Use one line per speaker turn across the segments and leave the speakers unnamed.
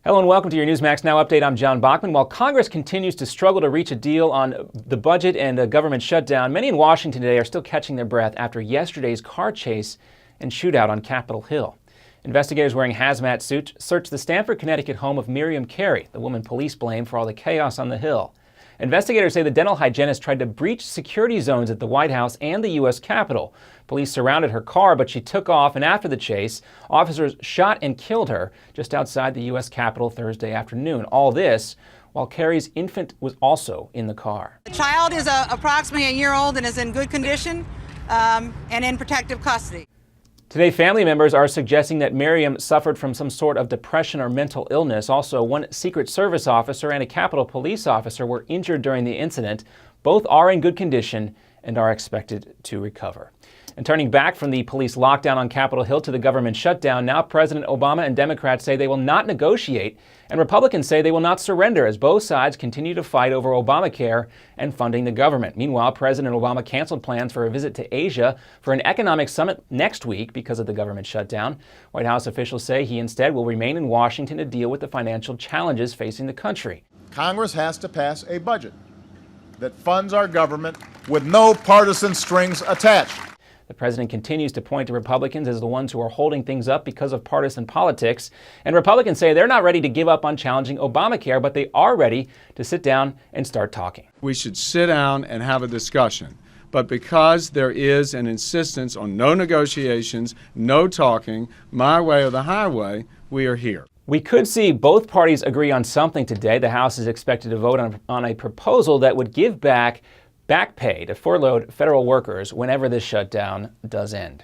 Hello and welcome to your Newsmax Now update. I'm John Bachman. While Congress continues to struggle to reach a deal on the budget and a government shutdown, many in Washington today are still catching their breath after yesterday's car chase and shootout on Capitol Hill. Investigators wearing hazmat suits searched the Stamford, Connecticut home of Miriam Carey, the woman police blame for all the chaos on the Hill. Investigators say the dental hygienist tried to breach security zones at the White House and the U.S. Capitol. Police surrounded her car, but she took off, and after the chase, officers shot and killed her just outside the U.S. Capitol Thursday afternoon. All this while Carey's infant was also in the car.
The child is approximately a year old and is in good condition and in protective custody.
Today, family members are suggesting that Miriam suffered from some sort of depression or mental illness. Also, one Secret Service officer and a Capitol Police officer were injured during the incident. Both are in good condition and are expected to recover. And turning back from the police lockdown on Capitol Hill to the government shutdown, now President Obama and Democrats say they will not negotiate, and Republicans say they will not surrender as both sides continue to fight over Obamacare and funding the government. Meanwhile, President Obama canceled plans for a visit to Asia for an economic summit next week because of the government shutdown. White House officials say he instead will remain in Washington to deal with the financial challenges facing the country.
Congress has to pass a budget that funds our government with no partisan strings attached.
The president continues to point to Republicans as the ones who are holding things up because of partisan politics. And Republicans say they're not ready to give up on challenging Obamacare, but they are ready to sit down and start talking.
We should sit down and have a discussion. But because there is an insistence on no negotiations, no talking, my way or the highway, we are here.
We could see both parties agree on something today. The House is expected to vote on a proposal that would give back pay to furloughed federal workers whenever this shutdown does end.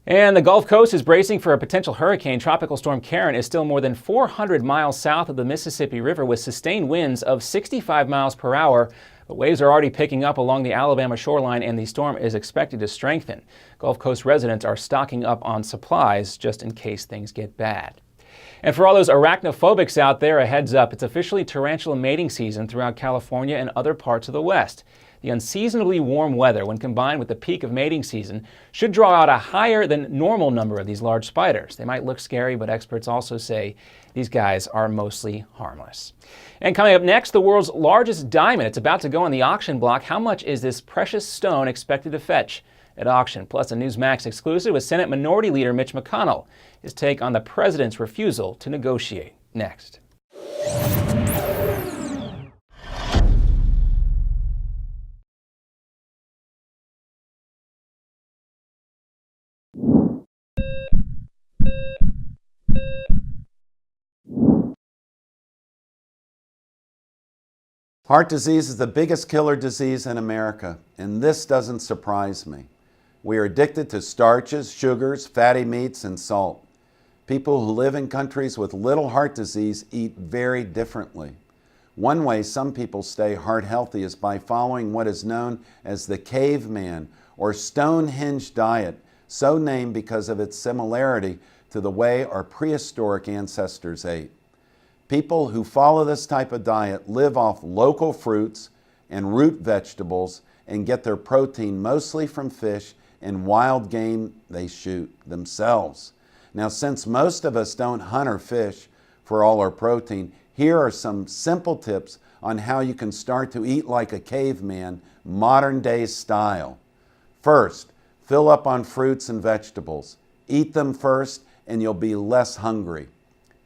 And the Gulf Coast is bracing for a potential hurricane. Tropical storm Karen is still more than 400 miles south of the Mississippi River with sustained winds of 65 miles per hour. But waves are already picking up along the Alabama shoreline, and the storm is expected to strengthen. Gulf Coast residents are stocking up on supplies just in case things get bad. And for all those arachnophobics out there, a heads up. It's officially tarantula mating season throughout California and other parts of the West. The unseasonably warm weather, when combined with the peak of mating season, should draw out a higher than normal number of these large spiders. They might look scary, but experts also say these guys are mostly harmless. And coming up next, the world's largest diamond. It's about to go on the auction block. How much is this precious stone expected to fetch at auction? Plus a Newsmax exclusive with Senate Minority Leader Mitch McConnell. His take on the president's refusal to negotiate. Next.
Heart disease is the biggest killer disease in America, and this doesn't surprise me. We are addicted to starches, sugars, fatty meats, and salt. People who live in countries with little heart disease eat very differently. One way some people stay heart healthy is by following what is known as the caveman or Stonehenge diet, so named because of its similarity to the way our prehistoric ancestors ate. People who follow this type of diet live off local fruits and root vegetables and get their protein mostly from fish and wild game they shoot themselves. Now, since most of us don't hunt or fish for all our protein, here are some simple tips on how you can start to eat like a caveman, modern day style. First, fill up on fruits and vegetables. Eat them first and you'll be less hungry.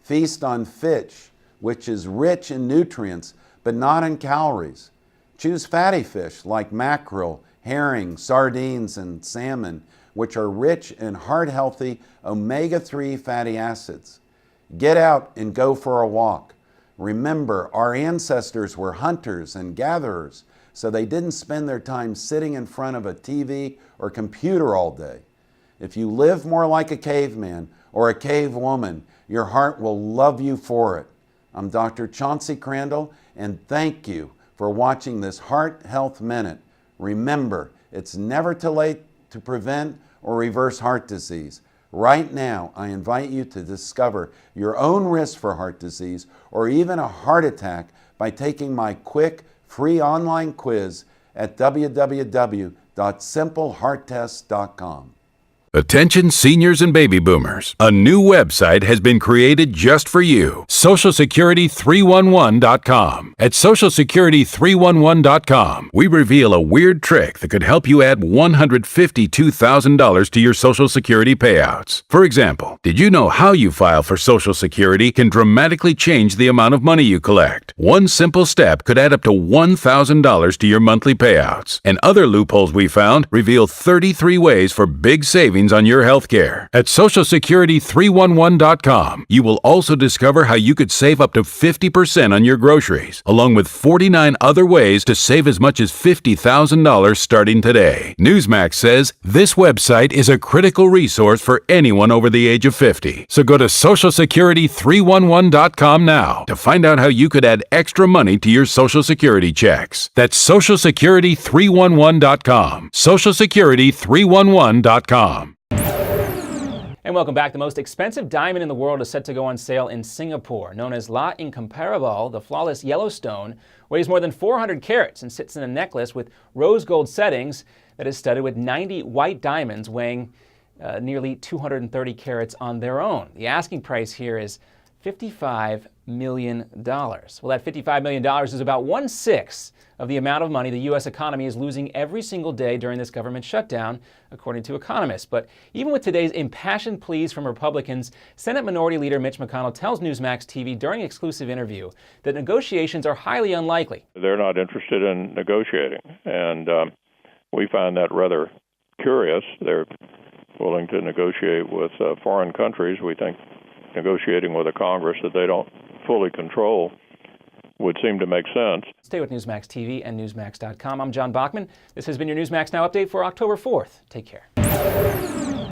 Feast on fish, which is rich in nutrients but not in calories. Choose fatty fish like mackerel, herring, sardines, and salmon, which are rich in heart-healthy omega-3 fatty acids. Get out and go for a walk. Remember, our ancestors were hunters and gatherers, so they didn't spend their time sitting in front of a TV or computer all day. If you live more like a caveman or a cave woman, your heart will love you for it. I'm Dr. Chauncey Crandall, and thank you for watching this Heart Health Minute. Remember, it's never too late to prevent or reverse heart disease. Right now, I invite you to discover your own risk for heart disease or even a heart attack by taking my quick, free online quiz at www.simplehearttest.com.
Attention seniors and baby boomers. A new website has been created just for you. SocialSecurity311.com. At SocialSecurity311.com, we reveal a weird trick that could help you add $152,000 to your Social Security payouts. For example, did you know how you file for Social Security can dramatically change the amount of money you collect? One simple step could add up to $1,000 to your monthly payouts. And other loopholes we found reveal 33 ways for big savings on your health care. At SocialSecurity311.com, you will also discover how you could save up to 50% on your groceries, along with 49 other ways to save as much as $50,000 starting today. Newsmax says this website is a critical resource for anyone over the age of 50. So go to SocialSecurity311.com now to find out how you could add extra money to your Social Security checks. That's SocialSecurity311.com. SocialSecurity311.com.
And welcome back. The most expensive diamond in the world is set to go on sale in Singapore. Known as La Incomparable, the flawless Yellowstone weighs more than 400 carats and sits in a necklace with rose gold settings that is studded with 90 white diamonds weighing nearly 230 carats on their own. The asking price here is $55 million. Well, that $55 million is about 1/6 of the amount of money the U.S. economy is losing every single day during this government shutdown, according to economists. But even with today's impassioned pleas from Republicans, Senate Minority Leader Mitch McConnell tells Newsmax TV during an exclusive interview that negotiations are highly unlikely.
They're not interested in negotiating, and we find that rather curious. They're willing to negotiate with foreign countries. We think negotiating with a Congress that they don't fully control would seem to make sense.
Stay with Newsmax TV and Newsmax.com. I'm John Bachman. This has been your Newsmax Now update for October 4th. Take care.